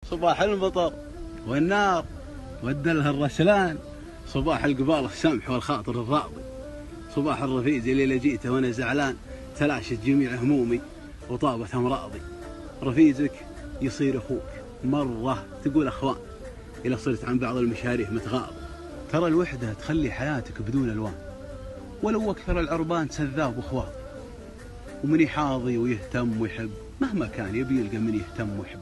صباح المطر والنار والدله الرسلان، صباح القبال السمح والخاطر الراضي، صباح الرفيق اللي لجيته وانا زعلان، تلاشت جميع همومي وطابت امراضي. رفيقك يصير اخوك مره تقول اخوان، اذا صرت عن بعض المشاريع متغاضي. ترى الوحده تخلي حياتك بدون الوان، ولو اكثر العربان سذاب واخواض، ومن يحاضي ويهتم ويحب مهما كان يبي يلقى من يهتم ويحب.